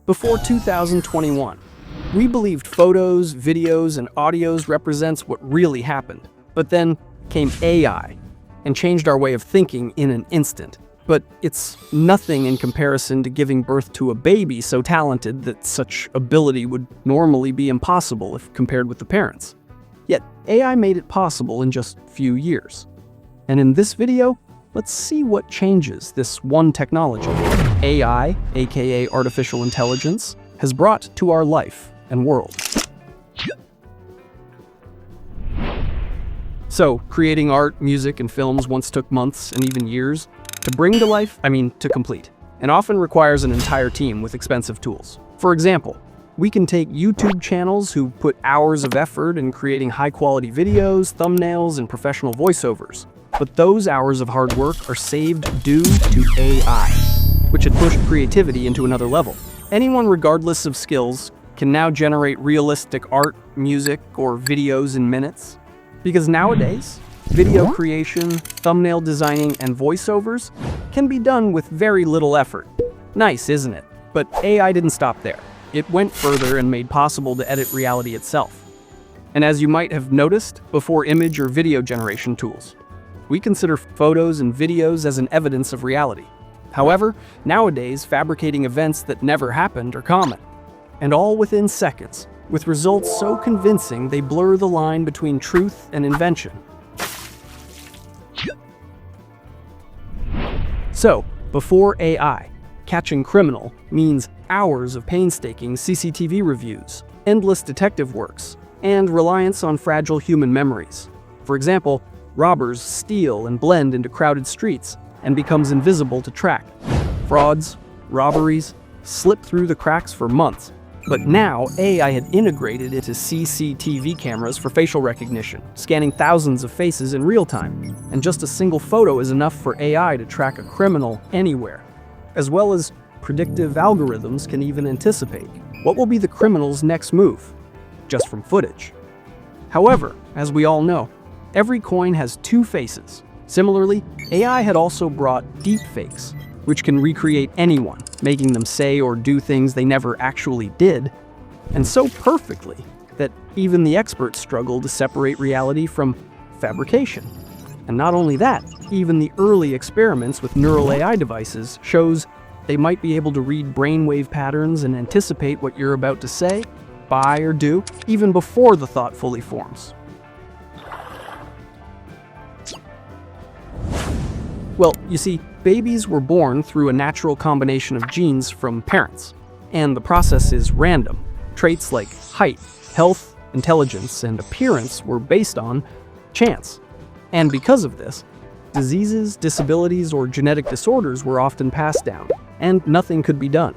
Before 2021, we believed photos, videos, and audios represents what really happened. But then came AI and changed our way of thinking in an instant. But it's nothing in comparison to giving birth to a baby so talented that such ability would normally be impossible if compared with the parents. Yet AI made it possible in just a few years. And in this video, let's see what changes this one technology, AI, aka artificial intelligence, has brought to our life and world. So, creating art, music, and films once took months and even years. To bring to life, to complete, and often requires an entire team with expensive tools. For example, we can take YouTube channels who put hours of effort in creating high-quality videos, thumbnails, and professional voiceovers. But those hours of hard work are saved due to AI, which had pushed creativity into another level. Anyone, regardless of skills, can now generate realistic art, music, or videos in minutes. Because nowadays, video creation, thumbnail designing, and voiceovers can be done with very little effort. Nice, isn't it? But AI didn't stop there. It went further and made possible to edit reality itself. And as you might have noticed, before image or video generation tools, we consider photos and videos as an evidence of reality. However, nowadays, fabricating events that never happened are common, and all within seconds, with results so convincing they blur the line between truth and invention. So, before AI, catching criminal means hours of painstaking CCTV reviews, endless detective works, and reliance on fragile human memories. For example, robbers steal and blend into crowded streets and becomes invisible to track. Frauds, robberies, slip through the cracks for months. But now, AI had integrated into CCTV cameras for facial recognition, scanning thousands of faces in real time. And just a single photo is enough for AI to track a criminal anywhere. As well as predictive algorithms can even anticipate what will be the criminal's next move, just from footage. However, as we all know, every coin has two faces. Similarly, AI had also brought deepfakes, which can recreate anyone, making them say or do things they never actually did, and so perfectly that even the experts struggle to separate reality from fabrication. And not only that, even the early experiments with neural AI devices shows they might be able to read brainwave patterns and anticipate what you're about to say, buy, or do, even before the thought fully forms. Well, you see, babies were born through a natural combination of genes from parents, and the process is random. Traits like height, health, intelligence, and appearance were based on chance. And because of this, diseases, disabilities, or genetic disorders were often passed down, and nothing could be done.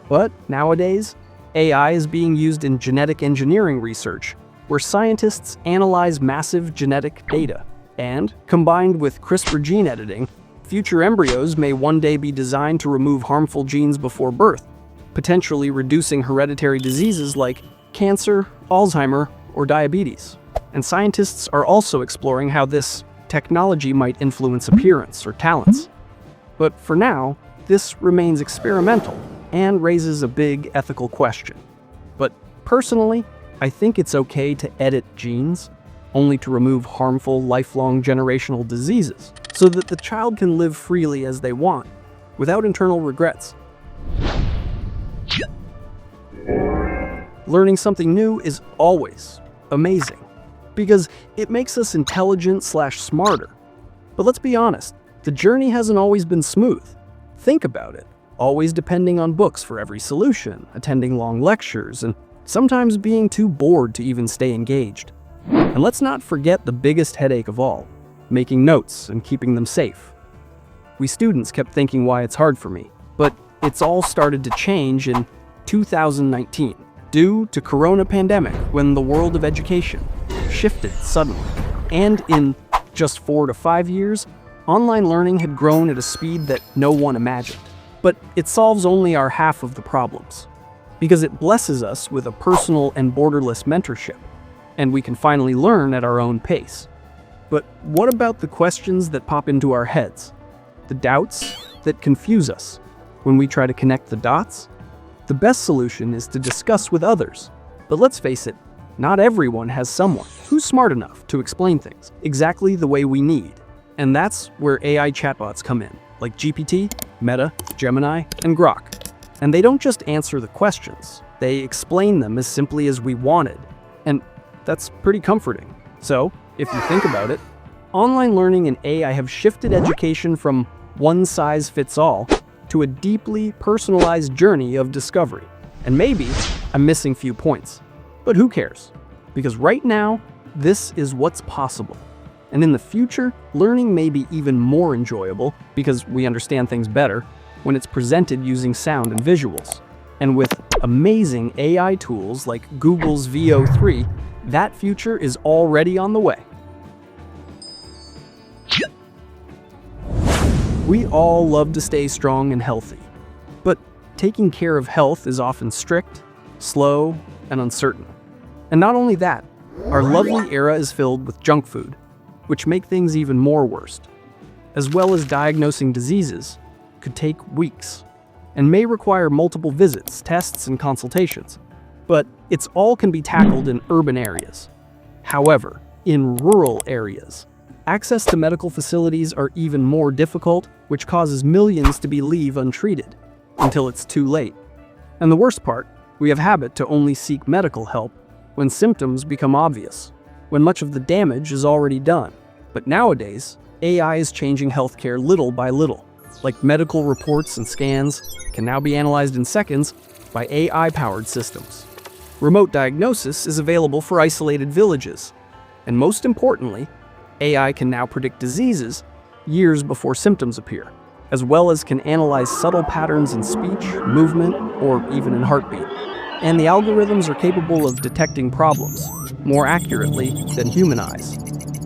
But nowadays, AI is being used in genetic engineering research, where scientists analyze massive genetic data. And, combined with CRISPR gene editing, future embryos may one day be designed to remove harmful genes before birth, potentially reducing hereditary diseases like cancer, Alzheimer, or diabetes. And scientists are also exploring how this technology might influence appearance or talents. But for now, this remains experimental and raises a big ethical question. But personally, I think it's okay to edit genes, only to remove harmful, lifelong generational diseases, so that the child can live freely as they want, without internal regrets. Learning something new is always amazing, because it makes us intelligent/smarter. But let's be honest, the journey hasn't always been smooth. Think about it, always depending on books for every solution, attending long lectures, and sometimes being too bored to even stay engaged. And let's not forget the biggest headache of all, making notes and keeping them safe. We students kept thinking why it's hard for me, but it's all started to change in 2019, due to Corona pandemic, when the world of education shifted suddenly. And in just 4 to 5 years, online learning had grown at a speed that no one imagined. But it solves only our half of the problems, because it blesses us with a personal and borderless mentorship, and we can finally learn at our own pace. But what about the questions that pop into our heads? The doubts that confuse us when we try to connect the dots? The best solution is to discuss with others. But let's face it, not everyone has someone who's smart enough to explain things exactly the way we need. And that's where AI chatbots come in, like GPT, Meta, Gemini, and Grok. And they don't just answer the questions, they explain them as simply as we wanted. And that's pretty comforting. So, if you think about it, online learning and AI have shifted education from one size fits all to a deeply personalized journey of discovery. And maybe I'm missing few points. But who cares? Because right now, this is what's possible. And in the future, learning may be even more enjoyable because we understand things better when it's presented using sound and visuals. And with amazing AI tools like Google's VO3, that future is already on the way. We all love to stay strong and healthy. But taking care of health is often strict, slow, and uncertain. And not only that, our lovely era is filled with junk food, which make things even more worse. As well as diagnosing diseases could take weeks and may require multiple visits, tests, and consultations. But it's all can be tackled in urban areas. However, in rural areas, access to medical facilities are even more difficult, which causes millions to be left untreated until it's too late. And the worst part, we have a habit to only seek medical help when symptoms become obvious, when much of the damage is already done. But nowadays, AI is changing healthcare little by little. Like medical reports and scans can now be analyzed in seconds by AI-powered systems. Remote diagnosis is available for isolated villages. And most importantly, AI can now predict diseases years before symptoms appear, as well as can analyze subtle patterns in speech, movement, or even in heartbeat. And the algorithms are capable of detecting problems more accurately than human eyes.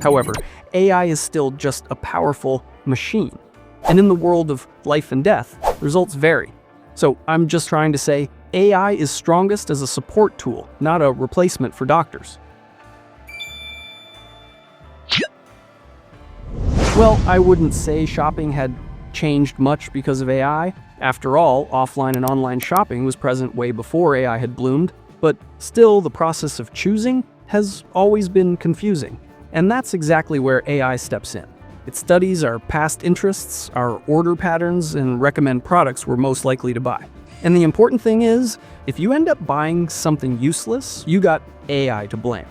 However, AI is still just a powerful machine. And in the world of life and death, results vary. So I'm just trying to say, AI is strongest as a support tool, not a replacement for doctors. Well, I wouldn't say shopping had changed much because of AI. After all, offline and online shopping was present way before AI had bloomed, but still the process of choosing has always been confusing. And that's exactly where AI steps in. It studies our past interests, our order patterns, and recommend products we're most likely to buy. And the important thing is, if you end up buying something useless, you got AI to blame.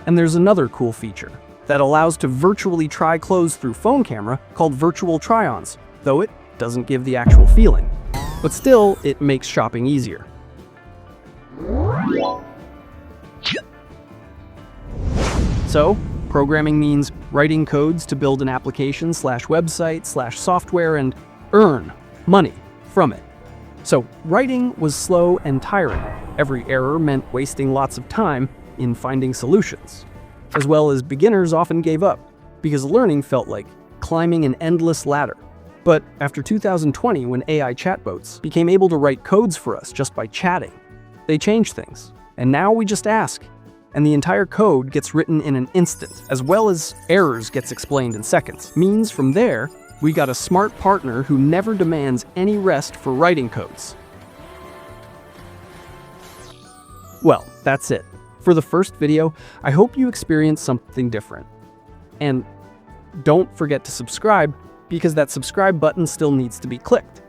And there's another cool feature that allows to virtually try clothes through phone camera called virtual try-ons, though it doesn't give the actual feeling. But still, it makes shopping easier. So, programming means writing codes to build an application/website/software and earn money from it. So, writing was slow and tiring. Every error meant wasting lots of time in finding solutions. As well as beginners often gave up, because learning felt like climbing an endless ladder. But after 2020, when AI chatbots became able to write codes for us just by chatting, they changed things. And now we just ask, and the entire code gets written in an instant, as well as errors gets explained in seconds. Means from there, we got a smart partner who never demands any rest for writing codes. Well, that's it. For the first video, I hope you experienced something different. And don't forget to subscribe, because that subscribe button still needs to be clicked.